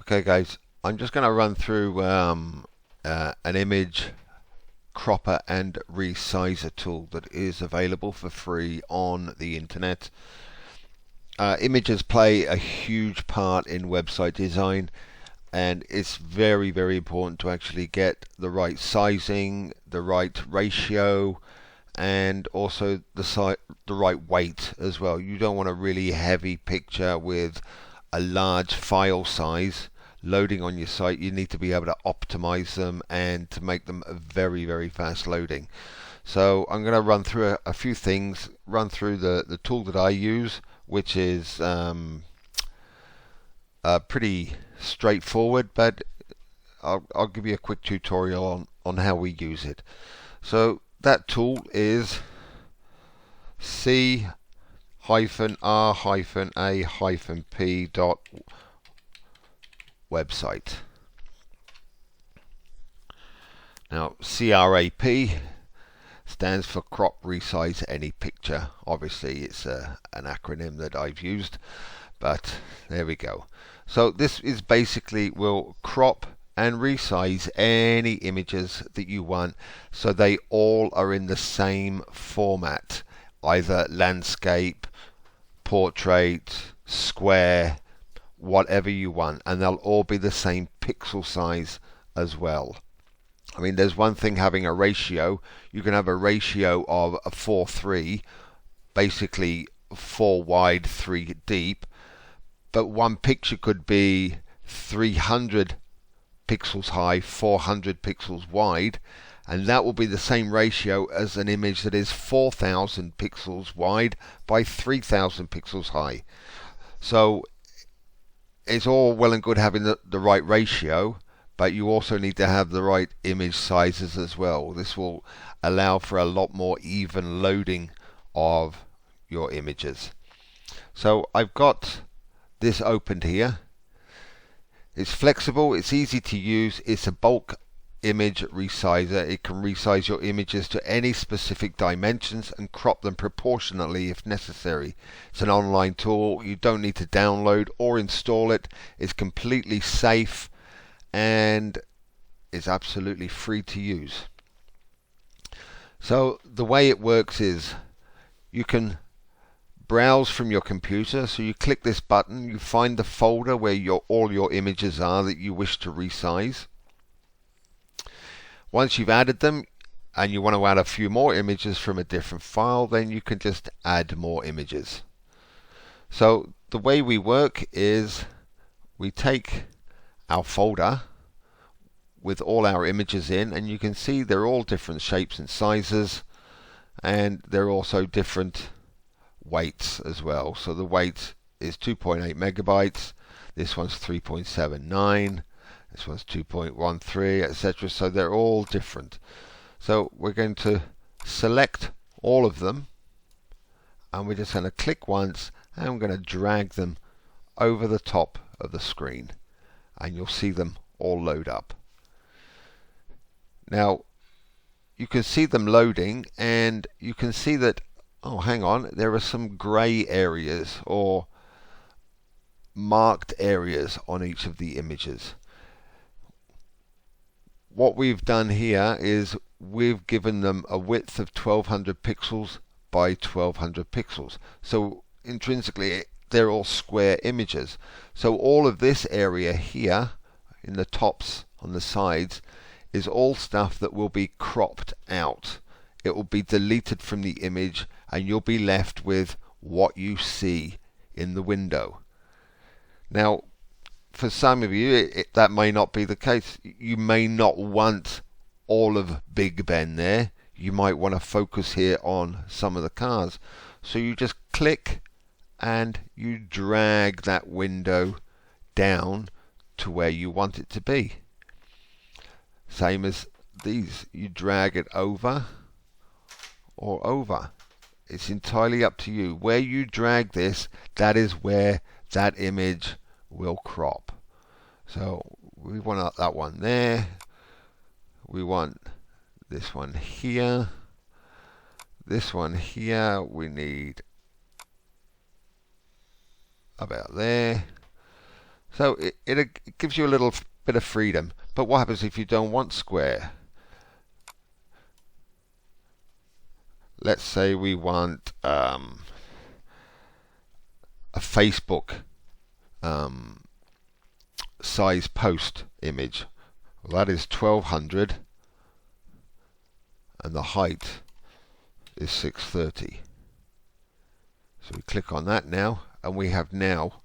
Okay guys, I'm just going to run through an image cropper and resizer tool that is available for free on the internet. Images play a huge part in website design, and it's very, very important to actually get the right sizing, the right ratio, and also the right weight as well. You don't want a really heavy picture with a large file size loading on your site. You need to be able to optimize them and to make them very, very fast loading. So I'm going to run through a few things, run through the tool that I use, which is pretty straightforward, but I'll give you a quick tutorial on how we use it. So that tool is C-R-A-P website. Now CRAP stands for crop resize any picture. Obviously it's an acronym that I've used, but there we go. So this is basically will crop and resize any images that you want, so they all are in the same format, either landscape, portrait, square, whatever you want, and they'll all be the same pixel size as well. I mean, there's one thing having a ratio. You can have a ratio of a 4:3, basically 4 wide, 3 deep, but one picture could be 300 pixels high, 400 pixels wide, and that will be the same ratio as an image that is 4,000 pixels wide by 3,000 pixels high. So it's all well and good having the right ratio, but you also need to have the right image sizes as well. This will allow for a lot more even loading of your images. So I've got this opened here. It's flexible, it's easy to use, it's a bulk image resizer. It can resize your images to any specific dimensions and crop them proportionately if necessary. It's an online tool. You don't need to download or install it. It's completely safe and is absolutely free to use. So the way it works is you can browse from your computer. So you click this button, you find the folder where all your images are that you wish to resize. Once you've added them and you want to add a few more images from a different file, then you can just add more images. So the way we work is we take our folder with all our images in, and you can see they're all different shapes and sizes, and they're also different weights as well. So the weight is 2.8 megabytes, this one's 3.79, this one's 2.13, etc. So they're all different. So we're going to select all of them, and we're just going to click once, and I'm going to drag them over the top of the screen, and you'll see them all load up. Now you can see them loading, and you can see that, oh hang on, there are some grey areas or marked areas on each of the images. What we've done here is we've given them a width of 1200 pixels by 1200 pixels. So intrinsically they're all square images. So all of this area here in the tops on the sides is all stuff that will be cropped out. It will be deleted from the image, and you'll be left with what you see in the window. Now for some of you that may not be the case. You may not want all of Big Ben there. You might want to focus here on some of the cars. So you just click and you drag that window down to where you want it to be. Same as these, you drag it over or over. It's entirely up to you. Where you drag this, that is where that image will crop. So we want that one there, we want this one here, this one here, we need about there. So it gives you a little bit of freedom. But what happens if you don't want square? Let's say we want a Facebook size post image. Well, that is 1200 and the height is 630. So we click on that now, and we have now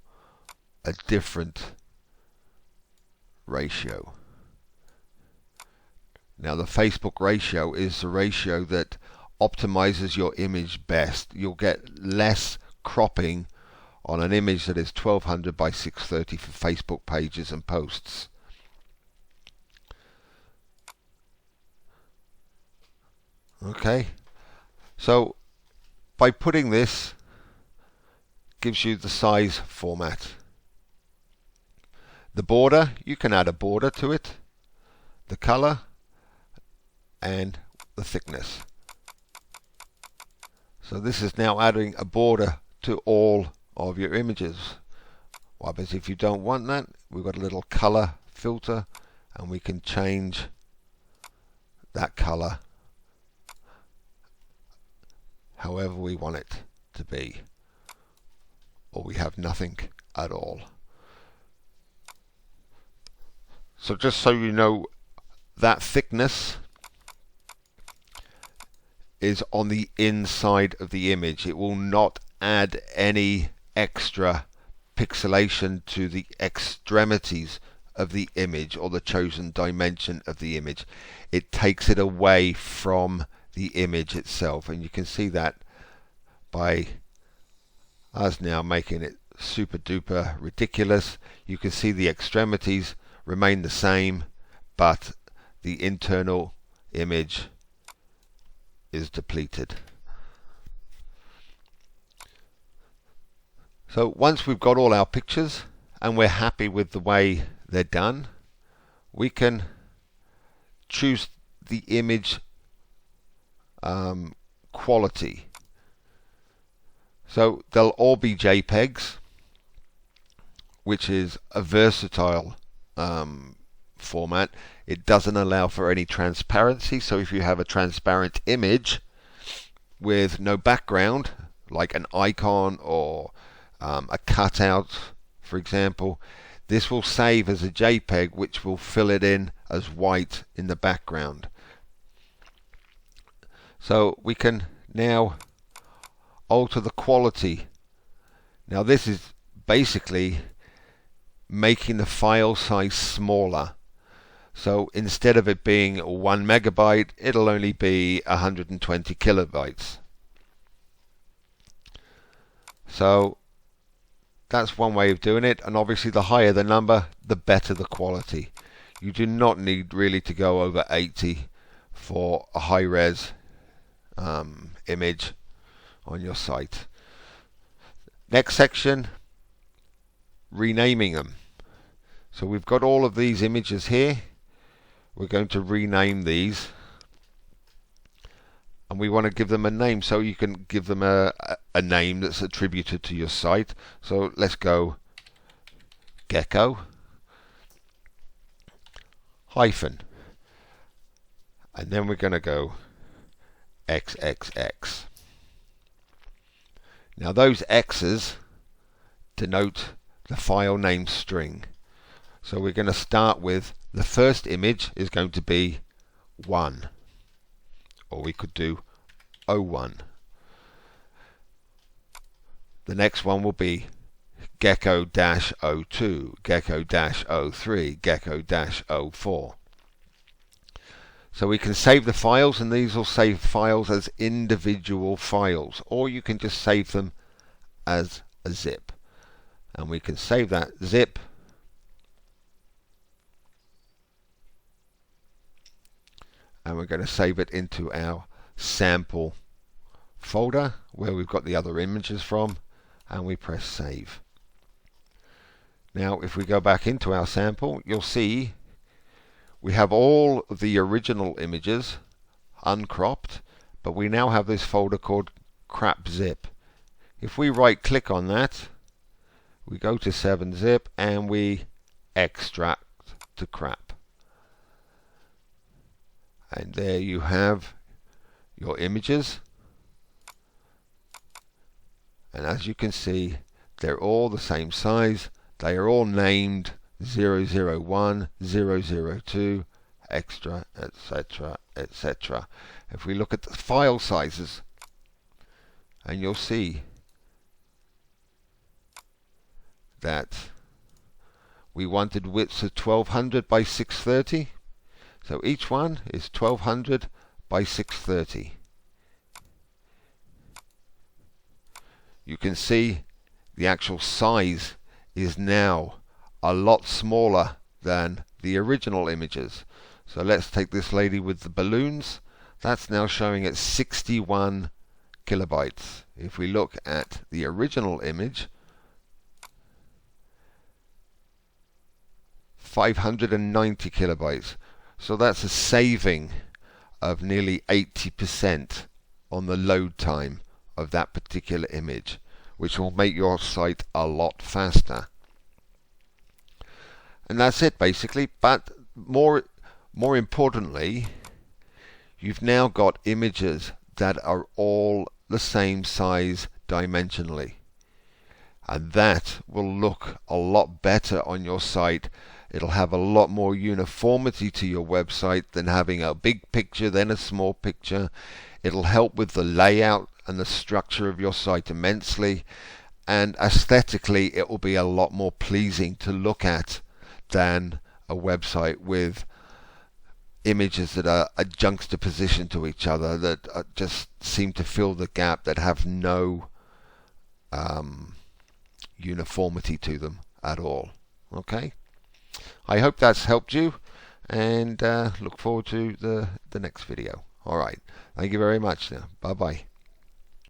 a different ratio. Now the Facebook ratio is the ratio that optimizes your image best. You'll get less cropping on an image that is 1200 by 630 for Facebook pages and posts. Okay, so by putting this, gives you the size format. The border, you can add a border to it, the color, and the thickness. So this is now adding a border to all of your images. What happens if you don't want that? We've got a little color filter, and we can change that color however we want it to be, or we have nothing at all. So just so you know, that thickness is on the inside of the image. It will not add any extra pixelation to the extremities of the image or the chosen dimension of the image. It takes it away from the image itself, and you can see that by us now making it super duper ridiculous. You can see the extremities remain the same, but the internal image is depleted. So once we've got all our pictures and we're happy with the way they're done, we can choose the image quality. So they'll all be JPEGs, which is a versatile format. It doesn't allow for any transparency, so if you have a transparent image with no background, like an icon or a cutout, for example, this will save as a JPEG, which will fill it in as white in the background. So we can now alter the quality. Now this is basically making the file size smaller. So instead of it being 1 megabyte, it'll only be 120 kilobytes. So that's one way of doing it, and obviously the higher the number, the better the quality. You do not need really to go over 80 for a high-res image on your site. Next section, renaming them. So we've got all of these images here. We're going to rename these, and we want to give them a name, so you can give them a name that's attributed to your site. So let's go gecko hyphen, and then we're going to go XXX. Now those X's denote the file name string. So we're going to start with the first image is going to be 1, or we could do 01. The next one will be gecko-02, gecko-03, gecko-04. So we can save the files, and these will save files as individual files, or you can just save them as a zip. And we can save that zip and we're going to save it into our sample folder where we've got the other images from, and we press save. Now if we go back into our sample, you'll see we have all of the original images uncropped, but we now have this folder called crap zip. If we right click on that, we go to 7-zip and we extract to crap. And there you have your images. And as you can see, they're all the same size. They are all named 001, 002, extra, etc., etc. If we look at the file sizes, and you'll see that we wanted widths of 1200 by 630. So each one is 1200 by 630. You can see the actual size is now a lot smaller than the original images. So let's take this lady with the balloons. That's now showing at 61 kilobytes. If we look at the original image, 590 kilobytes. So that's a saving of nearly 80% on the load time of that particular image, which will make your site a lot faster. And that's it basically. But more importantly, you've now got images that are all the same size dimensionally, and that will look a lot better on your site. It'll have a lot more uniformity to your website than having a big picture then a small picture. It'll help with the layout and the structure of your site immensely, and aesthetically it will be a lot more pleasing to look at than a website with images that are juxtaposition to each other, that just seem to fill the gap, that have no uniformity to them at all. Okay, I hope that's helped you, and look forward to the next video. Alright, thank you very much now. Bye bye.